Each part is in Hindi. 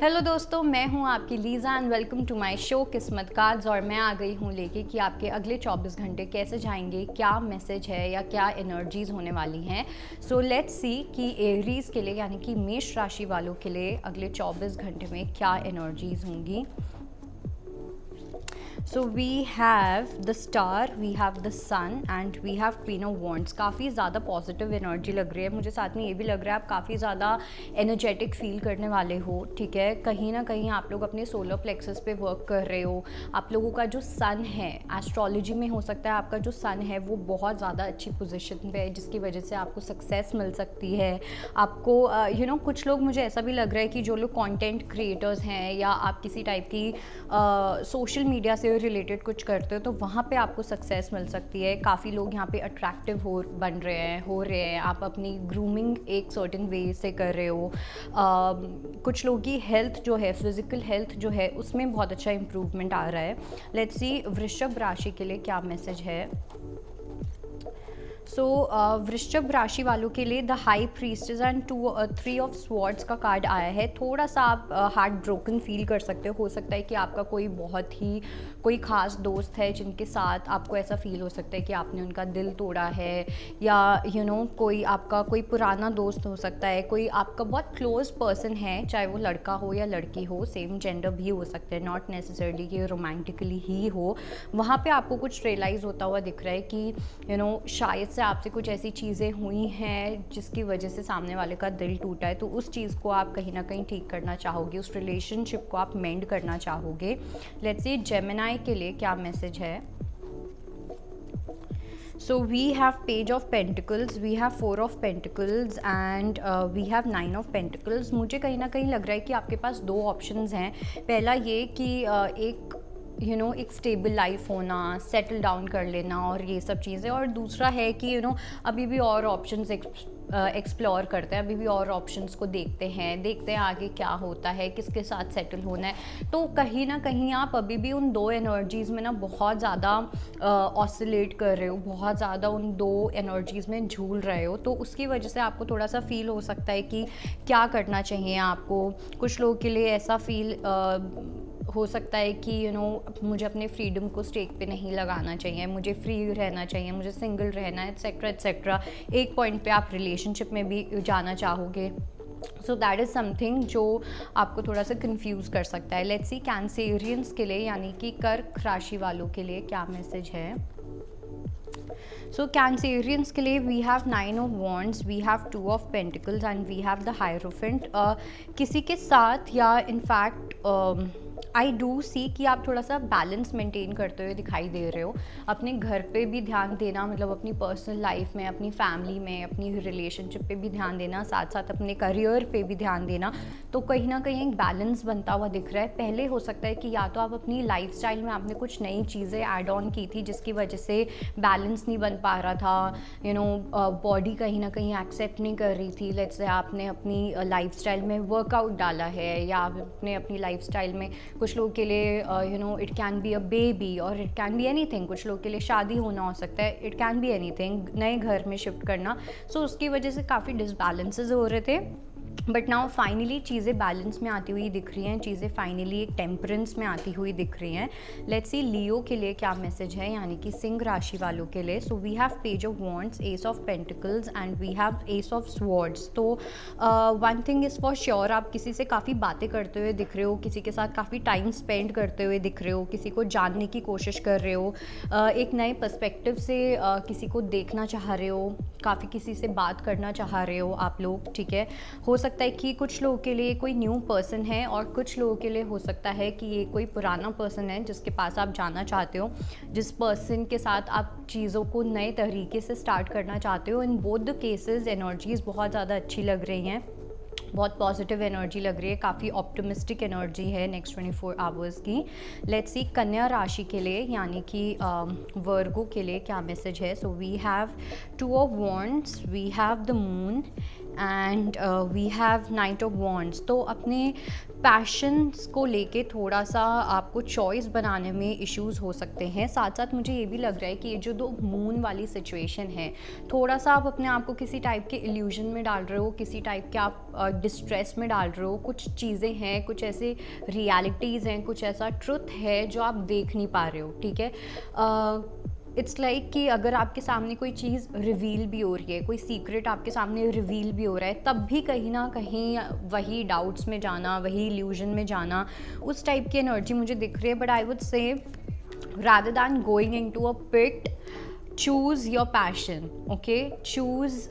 हेलो दोस्तों, मैं हूं आपकी Lisa and welcome to my show Kismat cards. और मैं आ गई हूं लेके कि आपके अगले 24 घंटे कैसे जाएंगे, क्या मैसेज है या क्या एनर्जीज़ होने वाली हैं। सो लेट्स सी कि एरीज़ के लिए यानी कि मेष राशि वालों के लिए अगले 24 घंटे में क्या एनर्जीज़ होंगी। So we have the star, we have the sun and we have queen of wands. काफ़ी ज़्यादा पॉजिटिव एनर्जी लग रही है मुझे। साथ में ये भी लग रहा है आप काफ़ी ज़्यादा एनर्जेटिक फील करने वाले हो। ठीक है, कहीं ना कहीं आप लोग अपने सोलर प्लेक्सस पे वर्क कर रहे हो। आप लोगों का जो सन है, एस्ट्रोलॉजी में हो सकता है आपका जो सन है वो बहुत ज़्यादा अच्छी पोजीशन पे है, जिसकी वजह से आपको सक्सेस मिल सकती है। आपको कुछ लोग, मुझे ऐसा भी लग रहा है कि जो लोग कंटेंट क्रिएटर्स हैं या आप किसी टाइप की सोशल मीडिया से रिलेटेड कुछ करते हो तो वहाँ पे आपको सक्सेस मिल सकती है। काफ़ी लोग यहाँ पे अट्रैक्टिव बन रहे हैं। आप अपनी ग्रूमिंग एक सर्टेन वे से कर रहे हो। कुछ लोगों की हेल्थ जो है, फिजिकल हेल्थ जो है, उसमें बहुत अच्छा इंप्रूवमेंट आ रहा है। लेट्स सी वृषभ राशि के लिए क्या मैसेज है। वृश्चिक राशि वालों के लिए the high priestess and 3 of swords का कार्ड आया है। थोड़ा सा आप हार्ट ब्रोकन फील कर सकते हो सकता है कि आपका कोई ख़ास दोस्त है जिनके साथ आपको ऐसा फील हो सकता है कि आपने उनका दिल तोड़ा है, या कोई आपका कोई पुराना दोस्त हो सकता है, कोई आपका बहुत क्लोज पर्सन है, चाहे वो लड़का हो या लड़की हो, सेम जेंडर भी हो सकते हैं, नॉट नेसेसरली कि रोमांटिकली ही हो। वहाँ पे आपको कुछ रियलाइज़ होता हुआ दिख रहा है कि शायद से आपसे कुछ ऐसी चीज़ें हुई हैं जिसकी वजह से सामने वाले का दिल टूटा है, तो उस चीज़ को आप कहीं ना कहीं ठीक करना चाहोगे, उस रिलेशनशिप को आप मेंड करना चाहोगे। लेट्स सी जेमिनी के लिए क्या मैसेज है। So we have Page of Pentacles, we have 4 of Pentacles and we have 9 of Pentacles। मुझे कहीं ना कहीं लग रहा है कि आपके पास दो ऑप्शंस हैं। पहला ये कि एक स्टेबल लाइफ होना, सेटल डाउन कर लेना और ये सब चीज़ें, और दूसरा है कि अभी भी और ऑप्शंस एक्सप्लोर करते हैं, अभी भी और ऑप्शंस को देखते हैं आगे क्या होता है, किसके साथ सेटल होना है। तो कहीं ना कहीं आप अभी भी उन दो एनर्जीज़ में ना बहुत ज़्यादा ऑसिलेट कर रहे हो, बहुत ज़्यादा उन दो एनर्जीज़ में झूल रहे हो। तो उसकी वजह से आपको थोड़ा सा फील हो सकता है कि क्या करना चाहिए आपको। कुछ लोगों के लिए ऐसा फील हो सकता है कि मुझे अपने फ्रीडम को स्टेक पे नहीं लगाना चाहिए, मुझे फ्री रहना चाहिए, मुझे सिंगल रहना है, एट्सेट्रा एट्सेट्रा। एक पॉइंट पे आप रिलेशनशिप में भी जाना चाहोगे। सो दैट इज़ समथिंग जो आपको थोड़ा सा कंफ्यूज कर सकता है। लेट्स सी कैंसेरियंस के लिए यानी कि कर्क राशि वालों के लिए क्या मैसेज है। कैंसेरियंस के लिए we have 9 of wands, we have 2 of pentacles and we have the hierophant. किसी के साथ या इनफैक्ट आई डू सी कि आप थोड़ा सा बैलेंस मेंटेन करते हुए दिखाई दे रहे हो। अपने घर पे भी ध्यान देना, मतलब अपनी पर्सनल लाइफ में, अपनी फैमिली में, अपनी रिलेशनशिप पे भी ध्यान देना, साथ साथ अपने करियर पे भी ध्यान देना। तो कहीं ना कहीं एक बैलेंस बनता हुआ दिख रहा है। पहले हो सकता है कि या तो आप अपनी लाइफस्टाइल में आपने कुछ नई चीज़ें ऐड ऑन की थी जिसकी वजह से बैलेंस नहीं बन पा रहा था, बॉडी कहीं ना कहीं एक्सेप्ट नहीं कर रही थी। लेट्स से आपने अपनी लाइफस्टाइल में वर्कआउट डाला है, या आपने अपनी लाइफस्टाइल में कुछ लोगों के लिए it can be a baby और इट कैन बी एनीथिंग। कुछ लोगों के लिए शादी होना हो सकता है, इट कैन बी एनीथिंग, नए घर में शिफ्ट करना। सो उसकी वजह से काफ़ी डिसबैलेंसेस हो रहे थे, बट नाउ फाइनली चीज़ें बैलेंस में आती हुई दिख रही हैं, चीज़ें फाइनली एक टेम्परेंस में आती हुई दिख रही हैं। लेट्स सी लियो के लिए क्या मैसेज है, यानी कि सिंह राशि वालों के लिए। So we have page of wands, ace of pentacles and we have ace of swords. तो one thing is for sure, आप किसी से काफ़ी बातें करते हुए दिख रहे हो, किसी के साथ काफ़ी टाइम स्पेंड करते हुए दिख रहे हो, किसी को जानने की कोशिश कर रहे हो, एक नए पर्सपेक्टिव से किसी को देखना चाह रहे हो, काफ़ी किसी से बात करना चाह रहे हो आप लोग। ठीक है, हो सकता है कि कुछ लोगों के लिए कोई न्यू पर्सन है और कुछ लोगों के लिए हो सकता है कि ये कोई पुराना पर्सन है जिसके पास आप जाना चाहते हो, जिस पर्सन के साथ आप चीज़ों को नए तरीके से स्टार्ट करना चाहते हो। In both the cases energies बहुत ज़्यादा अच्छी लग रही हैं, बहुत पॉजिटिव एनर्जी लग रही है, काफ़ी ऑप्टिमिस्टिक एनर्जी है नेक्स्ट 24 आवर्स की। लेट्स सी कन्या राशि के लिए यानी कि वर्गो के लिए क्या मैसेज है। So we have 2 of wands, we have the moon and we have knight of wands. तो अपने पैशंस को लेके थोड़ा सा आपको चॉइस बनाने में इश्यूज़ हो सकते हैं। साथ साथ मुझे ये भी लग रहा है कि ये जो दो मून वाली सिचुएशन है, थोड़ा सा आप अपने आप को किसी टाइप के इल्यूजन में डाल रहे हो, किसी टाइप के आप डिस्ट्रेस में डाल रहे हो। कुछ चीज़ें हैं, कुछ ऐसे रियलिटीज़ हैं, कुछ ऐसा ट्रुथ है जो आप देख नहीं पा रहे हो, ठीक है। इट्स लाइक कि अगर आपके सामने कोई चीज़ रिवील भी हो रही है, कोई सीक्रेट आपके सामने रिवील भी हो रहा है, तब भी कहीं ना कहीं वही डाउट्स में जाना, वही इल्यूजन में जाना, उस टाइप की एनर्जी मुझे दिख रही है। बट आई वुड से rather than going into a pit, choose your passion, okay? Choose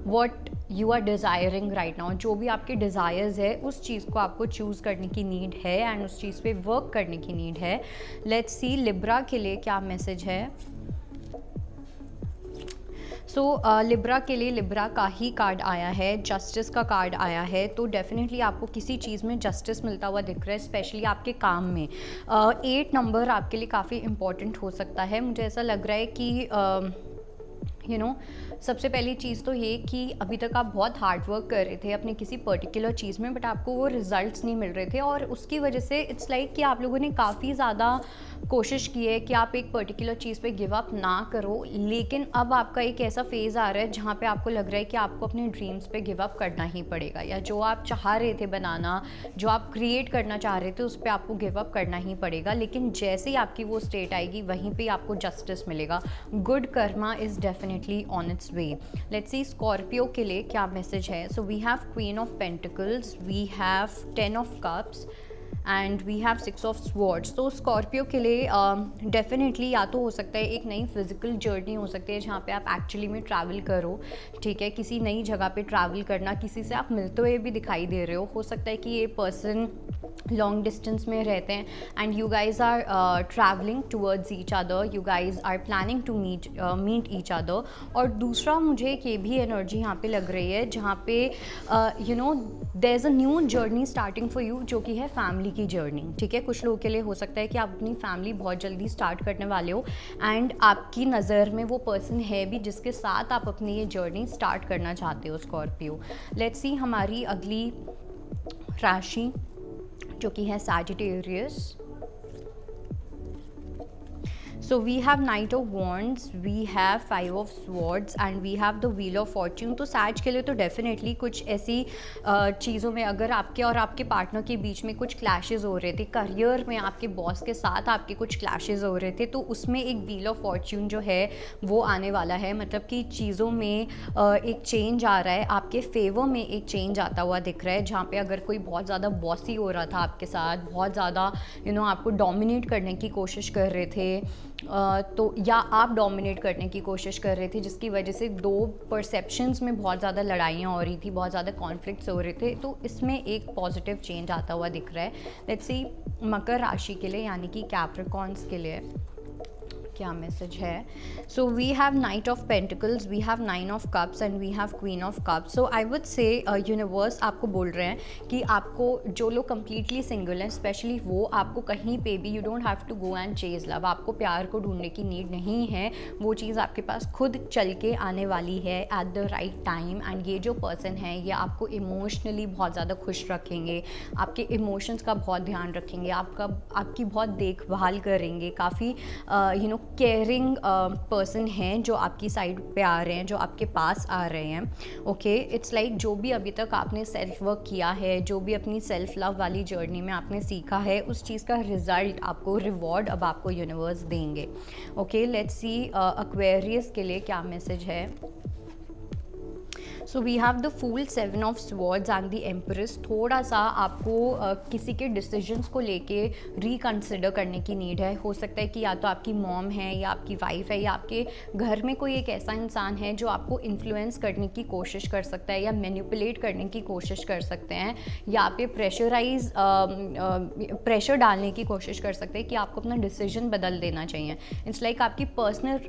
what you are desiring right now। जो भी आपके डिज़ायर्स है उस चीज़ को आपको चूज़ करने की नीड है एंड उस चीज़ पे वर्क करने की नीड है। लेट्स सी लिब्रा के लिए क्या मैसेज है। सो लिब्रा के लिए लिब्रा का ही कार्ड आया है, जस्टिस का कार्ड आया है। तो डेफिनेटली आपको किसी चीज़ में जस्टिस मिलता हुआ दिख रहा है, स्पेशली आपके काम में। 8 नंबर आपके लिए काफ़ी इम्पॉर्टेंट हो सकता है। मुझे ऐसा लग रहा है कि सबसे पहली चीज़ तो ये कि अभी तक आप बहुत हार्ड वर्क कर रहे थे अपने किसी पर्टिकुलर चीज़ में, बट आपको वो रिजल्ट्स नहीं मिल रहे थे और उसकी वजह से इट्स लाइक कि आप लोगों ने काफ़ी ज़्यादा कोशिश की है कि आप एक पर्टिकुलर चीज़ पे गिव अप ना करो। लेकिन अब आपका एक ऐसा फेज़ आ रहा है जहाँ पे आपको लग रहा है कि आपको अपने ड्रीम्स पे गिव अप करना ही पड़ेगा, या जो आप चाह रहे थे बनाना, जो आप क्रिएट करना चाह रहे थे, उस पर आपको गिव अप करना ही पड़ेगा। लेकिन जैसे ही आपकी वो स्टेट आएगी वहीं पे आपको जस्टिस मिलेगा। Good karma is definitely on its way. Let's see Scorpio के लिए क्या मैसेज है। So we have queen of pentacles, we have 10 of cups and we have 6 of swords. तो स्कॉर्पियो के लिए डेफिनेटली या तो हो सकता है एक नई फिजिकल जर्नी हो सकती है जहाँ पे आप एक्चुअली में ट्रैवल करो, ठीक है, किसी नई जगह पे ट्रैवल करना, किसी से आप मिलते हुए भी दिखाई दे रहे हो सकता है कि ये पर्सन लॉन्ग डिस्टेंस में रहते हैं and you guys are travelling towards each other, you guys are planning to meet each other. और दूसरा मुझे एक ये भी एनर्जी यहाँ पे लग रही है जहाँ पे there is a new journey starting for you, जो कि है फैमिली की जर्नी, ठीक है। कुछ लोगों के लिए हो सकता है कि आप अपनी फैमिली बहुत जल्दी स्टार्ट करने वाले हो एंड आपकी नज़र में वो पर्सन है भी जिसके साथ आप अपनी ये जर्नी स्टार्ट करना चाहते हो स्कॉर्पियो। लेट्स सी हमारी अगली राशि जो कि है Sagittarius. So we have Knight of Wands, we have 5 of Swords and we have the Wheel of Fortune। तो सैज के लिए तो डेफिनेटली कुछ ऐसी चीज़ों में अगर आपके और आपके पार्टनर के बीच में कुछ क्लैशेस हो रहे थे, करियर में आपके बॉस के साथ आपके कुछ क्लैशेस हो रहे थे, तो उसमें एक व्हील ऑफ फॉर्च्यून जो है वो आने वाला है। मतलब कि चीज़ों में एक चेंज आ रहा है, आपके फेवर में एक चेंज आता हुआ दिख रहा है। जहाँ पे अगर कोई बहुत ज़्यादा बॉसी हो रहा था आपके साथ, बहुत ज़्यादा आपको डोमिनेट करने की कोशिश कर रहे थे, तो या आप डोमिनेट करने की कोशिश कर रहे थे, जिसकी वजह से दो परसेप्शंस में बहुत ज़्यादा लड़ाइयाँ हो रही थी, बहुत ज़्यादा कॉन्फ्लिक्ट्स हो रहे थे, तो इसमें एक पॉजिटिव चेंज आता हुआ दिख रहा है। लेट्स सी मकर राशि के लिए यानी कि कैप्रिकॉर्न्स के लिए क्या मैसेज है। So we have knight of pentacles, we have 9 of cups and we have queen of cups. So I would say universe आपको बोल रहे हैं कि आपको जो लोग कम्प्लीटली सिंगल हैं, स्पेशली वो, आपको कहीं पे भी you don't have to go and chase love, आपको प्यार को ढूंढने की नीड नहीं है। वो चीज़ आपके पास खुद चल के आने वाली है at the right time. And ये जो पर्सन है ये आपको इमोशनली बहुत ज़्यादा खुश रखेंगे, आपके इमोशंस का बहुत ध्यान रखेंगे, आपकी बहुत देखभाल करेंगे, काफ़ी केयरिंग पर्सन हैं जो आपकी साइड पे आ रहे हैं, जो आपके पास आ रहे हैं। ओके, इट्स लाइक जो भी अभी तक आपने सेल्फ वर्क किया है, जो भी अपनी सेल्फ लव वाली जर्नी में आपने सीखा है, उस चीज़ का रिजल्ट आपको, रिवॉर्ड अब आपको यूनिवर्स देंगे। ओके, लेट्स सी एक्वेरियस के लिए क्या मैसेज है। So we have the fool, 7 of swords and the empress. थोड़ा सा आपको किसी के डिसीजंस को लेके रिकंसिडर करने की नीड है। हो सकता है कि या तो आपकी मॉम है या आपकी वाइफ है या आपके घर में कोई एक ऐसा इंसान है जो आपको इन्फ्लुएंस करने की कोशिश कर सकता है या मैनिपुलेट करने की कोशिश कर सकते हैं, या आप पे प्रेशर डालने की कोशिश कर सकते हैं कि आपको अपना डिसीजन बदल देना चाहिए। इट्स लाइक आपकी पर्सनल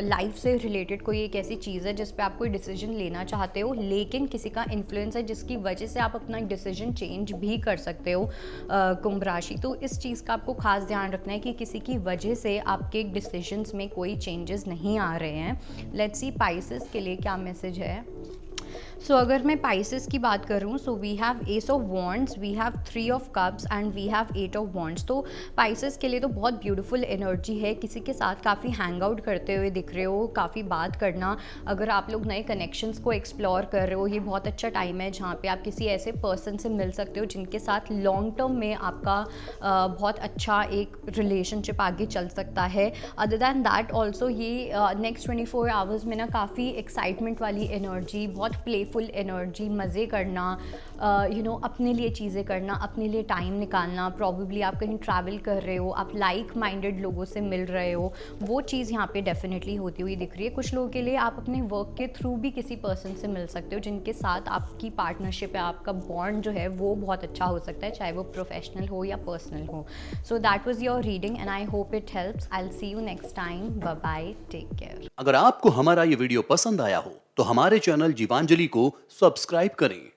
लाइफ से रिलेटेड कोई एक ऐसी चीज़ है जिस पे आप कोई डिसीजन लेना चाहते हो, लेकिन किसी का इन्फ्लुएंस है जिसकी वजह से आप अपना डिसीजन चेंज भी कर सकते हो कुंभ राशि। तो इस चीज़ का आपको खास ध्यान रखना है कि किसी की वजह से आपके डिसीजंस में कोई चेंजेस नहीं आ रहे हैं। लेट्स सी पाइसेस के लिए क्या मैसेज है। सो अगर मैं पाइसेस की बात करूँ, so we have ace of wands, we have 3 of cups and we have 8 of wands. तो पाइसेस के लिए तो बहुत ब्यूटीफुल एनर्जी है, किसी के साथ काफ़ी हैंग आउट करते हुए दिख रहे हो, काफ़ी बात करना, अगर आप लोग नए कनेक्शंस को एक्सप्लोर कर रहे हो, ये बहुत अच्छा टाइम है जहाँ पे आप किसी ऐसे पर्सन से मिल सकते हो जिनके साथ लॉन्ग टर्म में आपका बहुत अच्छा एक रिलेशनशिप आगे चल सकता है। अदर दैन दैट ऑल्सो ये नेक्स्ट 24 आवर्स में ना काफ़ी एक्साइटमेंट वाली एनर्जी, बहुत प्लेफुल एनर्जी, मज़े करना, अपने लिए चीज़ें करना, अपने लिए टाइम निकालना, प्रॉबेबली आप कहीं ट्रैवल कर रहे हो, आप लाइक माइंडेड लोगों से मिल रहे हो, वो चीज़ यहाँ पे डेफिनेटली होती हुई दिख रही है। कुछ लोगों के लिए आप अपने वर्क के थ्रू भी किसी पर्सन से मिल सकते हो जिनके साथ आपकी पार्टनरशिप है, आपका बॉन्ड जो है वो बहुत अच्छा हो सकता है, चाहे वो प्रोफेशनल हो या पर्सनल हो। So that was your reading and I hope it helps. I will see you next time. Bye bye, take care. अगर आपको हमारा ये वीडियो पसंद आया हो तो हमारे चैनल जीवांजलि को सब्सक्राइब करें